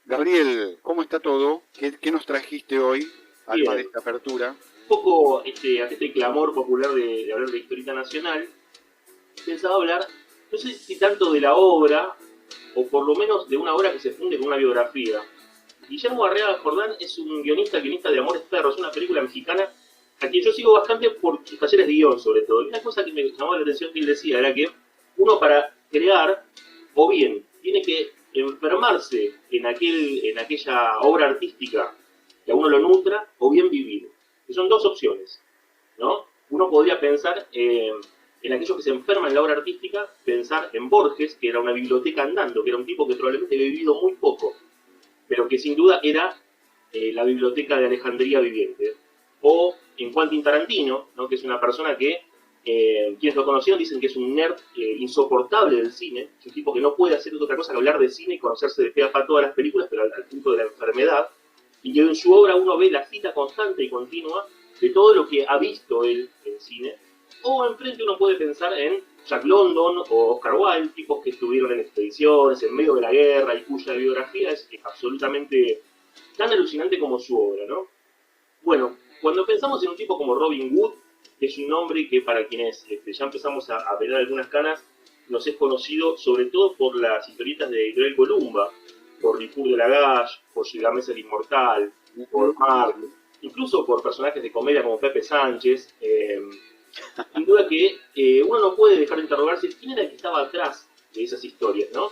Gabriel, ¿cómo está todo? ¿Qué nos trajiste hoy, además de Bien, esta apertura? un poco ante este clamor popular de hablar de historieta nacional, pensaba hablar, no sé si tanto de la obra, o por lo menos de una obra que se funde con una biografía. Guillermo Barrera Jordán es un guionista de Amores Perros, una película mexicana a quien yo sigo bastante por sus talleres de guión, sobre todo. Y una cosa que me llamó la atención que él decía era que uno para crear, o bien tiene que enfermarse en aquella obra artística que a uno lo nutra, o bien vivir. Que son dos opciones, ¿no? Uno podría pensar en aquellos que se enferman en la obra artística, pensar en Borges, que era una biblioteca andando, que era un tipo que probablemente había vivido muy poco, pero que sin duda era la biblioteca de Alejandría viviente. O en Quentin Tarantino, ¿no? Que es una persona que quienes lo conocieron dicen que es un nerd insoportable del cine, es un tipo que no puede hacer otra cosa que hablar de cine y conocerse de pe a pa todas las películas, pero al punto de la enfermedad, y que en su obra uno ve la cita constante y continua de todo lo que ha visto él en cine. O enfrente uno puede pensar en Jack London o Oscar Wilde, tipos que estuvieron en expediciones, en medio de la guerra y cuya biografía es absolutamente tan alucinante como su obra, ¿no? Bueno, cuando pensamos en un tipo como Robin Hood, que es un nombre que para quienes ya empezamos a ver algunas canas, nos es conocido sobre todo por las historietas de Editorial Columba, por Ripur de Lagache, por Gilgamesh el Inmortal, por Ujú. Marley, incluso por personajes de comedia como Pepe Sánchez. Sin duda que uno no puede dejar de interrogarse quién era el que estaba atrás de esas historias, ¿no?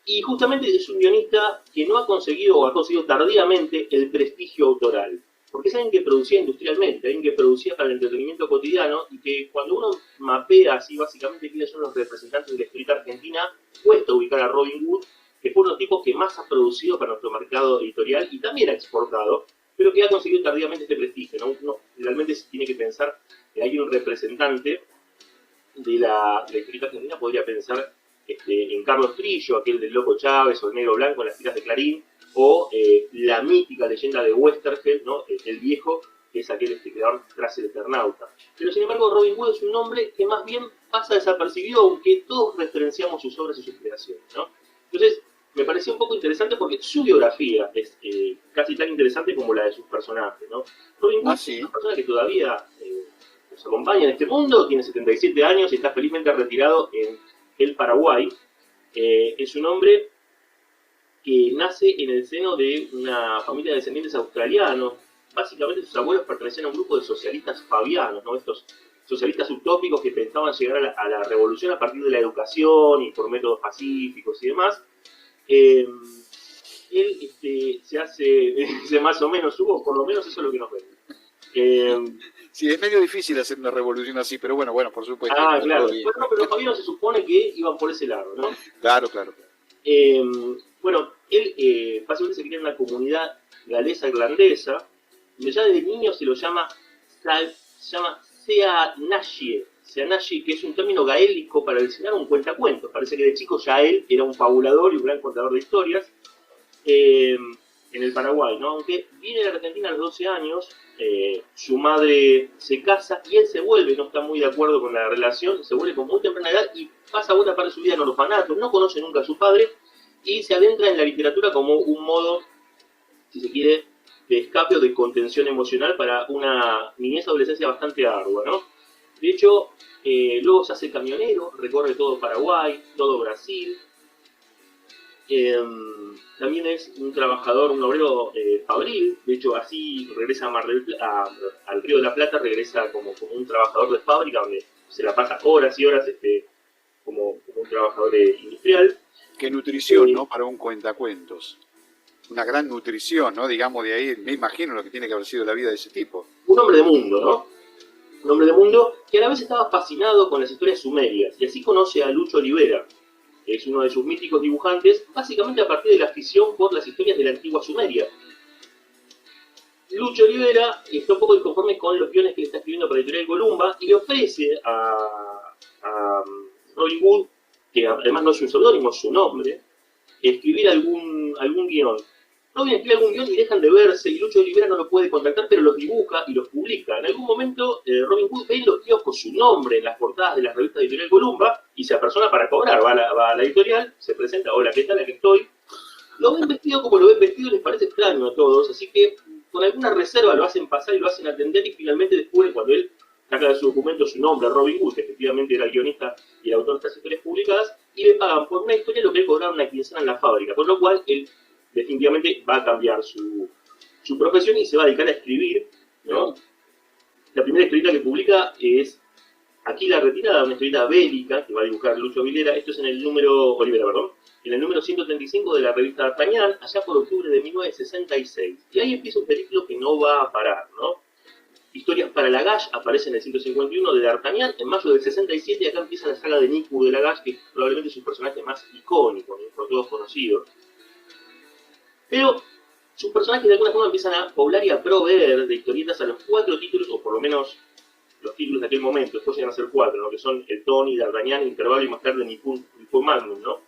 Y justamente es un guionista que no ha conseguido o ha conseguido tardíamente el prestigio autoral. Porque es alguien que producía industrialmente, alguien que producía para el entretenimiento cotidiano y que cuando uno mapea así básicamente quiénes son los representantes de la escritura argentina, cuesta ubicar a Robin Hood, que fue uno de los tipos que más ha producido para nuestro mercado editorial y también ha exportado, pero que ha conseguido tardíamente este prestigio. ¿No? Uno realmente se tiene que pensar que hay un representante de la escritura argentina, podría pensar en Carlos Trillo, aquel del Loco Chávez o el Negro Blanco en las tiras de Clarín, o la mítica leyenda de Westergel, ¿no? El viejo, que es aquel creador tras el Eternauta. Pero sin embargo, Robin Hood es un nombre que más bien pasa desapercibido, aunque todos referenciamos sus obras y sus creaciones, ¿no? Entonces, me pareció un poco interesante porque su biografía es casi tan interesante como la de sus personajes, ¿no? Robin Ah, Hood es una sí. persona que todavía nos acompaña en este mundo, tiene 77 años y está felizmente retirado en el Paraguay. Es un hombre que nace en el seno de una familia de descendientes australianos. Básicamente sus abuelos pertenecían a un grupo de socialistas fabianos, ¿no? Estos socialistas utópicos que pensaban llegar a la revolución a partir de la educación y por métodos pacíficos y demás. Eh, él se hace más o menos hubo, por lo menos eso es lo que nos vende. Eh, Sí, es medio difícil hacer una revolución así, pero bueno, por supuesto, está todo claro. bien. Bueno, pero los fabianos se supone que iban por ese lado, ¿no? Claro, claro, claro. Eh, bueno, él básicamente se cría en una comunidad galesa-irlandesa, donde ya desde niño se llama Seanashie, Seanashie, que es un término gaélico para designar un cuentacuentos. Parece que de chico ya él era un fabulador y un gran contador de historias. eh, en el Paraguay, ¿no? Aunque viene de Argentina a los 12 años, su madre se casa y él se vuelve, no está muy de acuerdo con la relación, se vuelve con muy temprana edad y pasa buena parte de su vida en orfanato, no conoce nunca a su padre y se adentra en la literatura como un modo, si se quiere, de escape o de contención emocional para una niñez adolescencia bastante ardua, ¿no? De hecho, luego se hace camionero, recorre todo Paraguay, todo Brasil, eh, también es un trabajador, un obrero fabril, de hecho así regresa al Río de la Plata, regresa como un trabajador de fábrica, donde se la pasa horas y horas como un trabajador industrial. Qué nutrición, ¿no? Para un cuentacuentos. Una gran nutrición, ¿no? Digamos, de ahí me imagino lo que tiene que haber sido la vida de ese tipo. Un hombre de mundo, ¿no? Un hombre de mundo que a la vez estaba fascinado con las historias sumerias, y así conoce a Lucho Olivera, que es uno de sus míticos dibujantes, básicamente a partir de la afición por las historias de la antigua Sumeria. Lucho Olivera está un poco inconforme con los guiones que le está escribiendo para Editorial Columba y le ofrece a Robin Hood, que además no es un seudónimo, es su nombre, escribir algún guión. Robin escribe algún guión y dejan de verse, y Lucho Olivera no lo puede contactar, pero los dibuja y los publica. En algún momento, Robin Hood ve en los kioscos su nombre en las portadas de las revistas de Editorial Columba y se apersona para cobrar. Va a la editorial, se presenta, hola, ¿qué tal? Aquí estoy. Lo ven vestido como daño a todos, así que con alguna reserva lo hacen pasar y lo hacen atender y finalmente descubren cuando él saca de su documento su nombre, Robin Hood, que efectivamente era el guionista y el autor de estas historias publicadas, y le pagan por una historia lo que él cobraba una quincena en la fábrica, con lo cual él definitivamente va a cambiar su profesión y se va a dedicar a escribir, ¿no? La primera historieta que publica es Aquí la retirada, una historieta bélica que va a dibujar Lucho Olivera, esto es en el número 135 de la revista D'Artagnan, allá por octubre de 1966. Y ahí empieza un periplo que no va a parar, ¿no? Historias para Lagash aparece en el 151 de D'Artagnan, en mayo del 67, y acá empieza la saga de Nico de Lagash, que probablemente es un personaje más icónico, ¿no? Por todos conocido. Pero sus personajes de alguna forma empiezan a poblar y a proveer de historietas a los 4 títulos, o por lo menos los títulos de aquel momento, después llegan a ser 4, ¿no? Que son el Tony, D'Artagnan, Intervalo y más tarde Nippon Magnum, ¿no?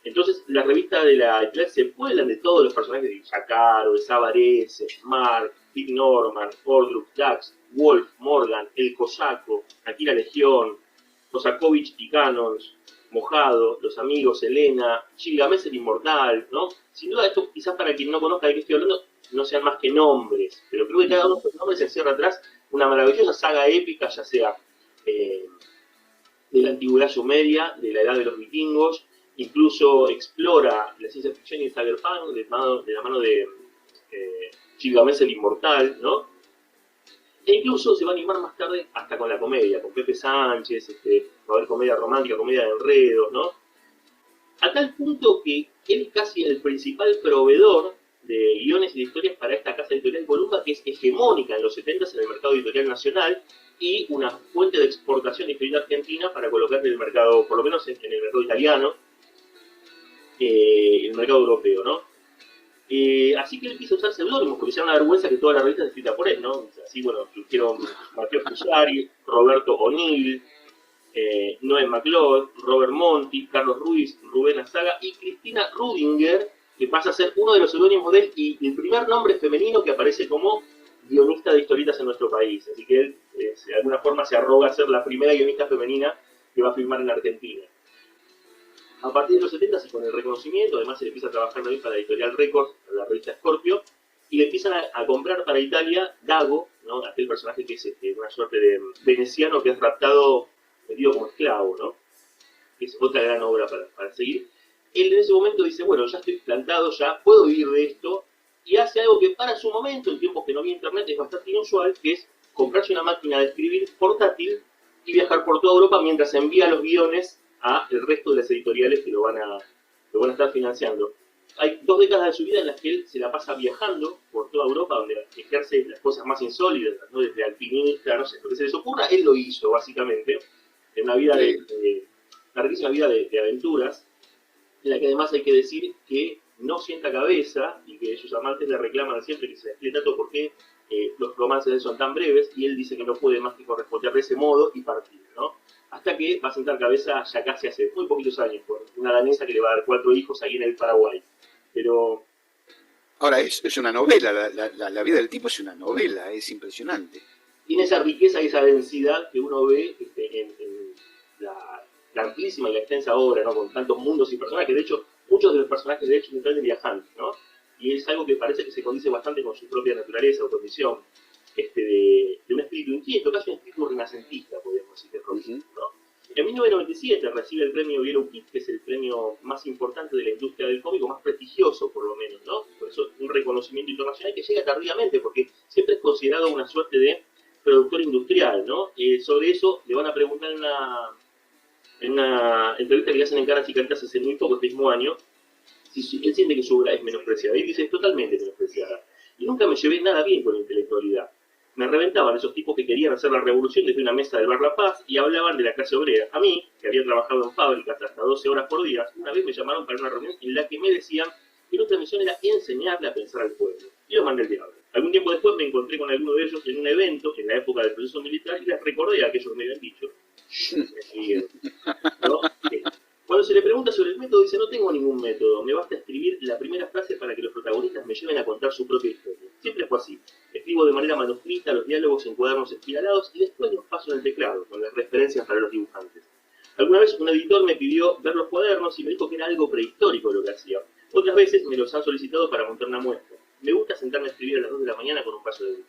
Entonces, las revistas de la editorial se pueblan de todos los personajes de Shakaro, de Savarese, Mark, Big Norman, Ordruk, Dax, Wolf, Morgan, El Cosaco, Aquí la Legión, Kosakovich y Canons, Mojado, Los Amigos, Elena, Gilgamesh el Inmortal, ¿no? Sin duda, esto quizás para quien no conozca de qué estoy hablando, no sean más que nombres, pero creo que cada uno de estos nombres se encierra atrás una maravillosa saga épica, ya sea de la antigüedad sumeria, de la edad de los vikingos, incluso explora la ciencia ficción y el cyberpunk de la mano de Gilgamesh el Inmortal, ¿no? E incluso se va a animar más tarde hasta con la comedia, con Pepe Sánchez, va a haber comedia romántica, comedia de enredos, ¿no? A tal punto que él es casi el principal proveedor de guiones y de historias para esta casa editorial Columba, que es hegemónica en los 70 en el mercado editorial nacional y una fuente de exportación de historia argentina para colocar en el mercado, por lo menos en el mercado italiano, el mercado europeo, ¿no? Así que él quiso usar seudónimos, porque ya era una vergüenza que toda la revista es escrita por él, ¿no? Así, bueno, surgieron Mateo Fusari, Roberto O'Neill, Noel McLeod, Robert Monti, Carlos Ruiz, Rubén Azaga y Cristina Rudinger, que pasa a ser uno de los seudónimos de él y el primer nombre femenino que aparece como guionista de historietas en nuestro país. Así que él, de alguna forma, se arroga a ser la primera guionista femenina que va a firmar en Argentina. A partir de los 70 y con el reconocimiento, además se le empieza a trabajar también para Editorial Records, la revista Scorpio, y le empiezan a comprar para Italia Dago, ¿no? Aquel personaje que es una suerte de veneciano que es raptado, vendido como esclavo, ¿no? Que es otra gran obra para seguir. Él en ese momento dice, bueno, ya estoy plantado, ya puedo vivir de esto, y hace algo que para su momento, en tiempos que no había internet, es bastante inusual, que es comprarse una máquina de escribir portátil y viajar por toda Europa mientras envía los guiones a el resto de las editoriales que lo van a estar financiando. Hay 2 décadas de su vida en las que él se la pasa viajando por toda Europa, donde ejerce las cosas más insólitas, ¿no? Desde alpinista, no sé, lo que se les ocurra, él lo hizo, básicamente, en una vida una riquísima vida de aventuras, en la que además hay que decir que no sienta cabeza y que sus amantes le reclaman siempre que se explique tanto por qué los romances de él son tan breves, y él dice que no puede más que corresponder de ese modo y partir, ¿no? Hasta que va a sentar cabeza ya casi hace muy poquitos años, por una danesa que le va a dar 4 hijos ahí en el Paraguay. Pero... Ahora, es una novela, la vida del tipo es una novela, es impresionante. Tiene esa riqueza y esa densidad que uno ve en la amplísima y la extensa obra, ¿no? Con tantos mundos y personajes. De hecho, muchos de los personajes de hecho son de viajantes, ¿no? Y es algo que parece que se condice bastante con su propia naturaleza o condición, de un espíritu inquieto, casi un espíritu renacentista, podríamos decir, de Robinson, ¿no? En 1997 recibe el premio Yellow Kid, que es el premio más importante de la industria del cómic, más prestigioso por lo menos, ¿no? Por eso un reconocimiento internacional que llega tardíamente, porque siempre es considerado una suerte de productor industrial, ¿no? Sobre eso le van a preguntar en una entrevista que le hacen en Caras y Caretas hace muy poco, este mismo año, si él siente que su obra es menospreciada. Y dice, es totalmente menospreciada. Y nunca me llevé nada bien con la intelectualidad. Me reventaban esos tipos que querían hacer la revolución desde una mesa del Bar La Paz y hablaban de la clase obrera. A mí, que había trabajado en fábricas hasta 12 horas por día, una vez me llamaron para una reunión en la que me decían que nuestra misión era enseñarle a pensar al pueblo. Y los mandé al diablo. Algún tiempo después me encontré con alguno de ellos en un evento, en la época del proceso militar, y les recordé a aquellos que me habían dicho. ¿No? Cuando se le pregunta sobre el método, dice, no tengo ningún método, me basta escribir la primera frase para que los protagonistas me lleven a contar su propia historia. Siempre fue así. Escribo de manera manuscrita los diálogos en cuadernos espiralados y después los paso en el teclado, con las referencias para los dibujantes. Alguna vez un editor me pidió ver los cuadernos y me dijo que era algo prehistórico lo que hacía. Otras veces me los han solicitado para montar una muestra. me gusta sentarme a escribir a las 2 de la mañana con un vaso de vino.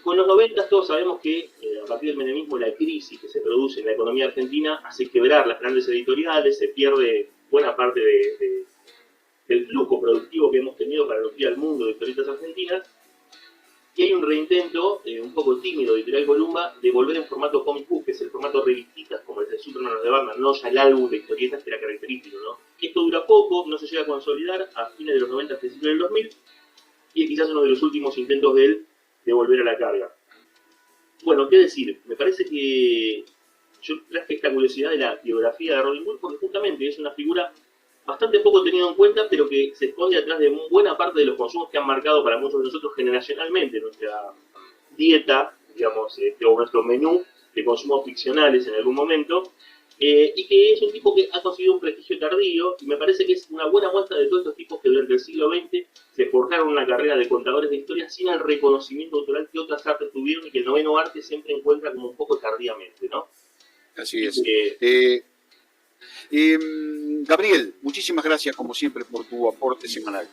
Con los 90 todos sabemos que a partir del menemismo la crisis que se produce en la economía argentina hace quebrar las grandes editoriales, se pierde buena parte del flujo productivo que hemos tenido para nutrir al mundo de historietas argentinas, y hay un reintento un poco tímido de Editorial Columba de volver en formato comic book, que es el formato revistitas como el de Superman o de Batman, no ya el álbum de historietas que era característico, ¿no? Esto dura poco, no se llega a consolidar a fines de los 90, principios del 2000, y es quizás uno de los últimos intentos de él de volver a la carga. Bueno, qué decir, me parece que yo traje esta curiosidad de la biografía de Robin Hood porque justamente es una figura bastante poco tenida en cuenta, pero que se esconde atrás de buena parte de los consumos que han marcado para muchos de nosotros generacionalmente nuestra dieta, digamos, o nuestro menú de consumos ficcionales en algún momento, y que es un tipo que ha conseguido un prestigio tardío, y me parece que es una buena muestra de todos estos tipos que durante el siglo XX se forjaron una carrera de contadores de historias sin el reconocimiento autoral que otras artes tuvieron y que el noveno arte siempre encuentra como un poco tardíamente, ¿no? Así es. Gabriel, muchísimas gracias como siempre por tu aporte semanal.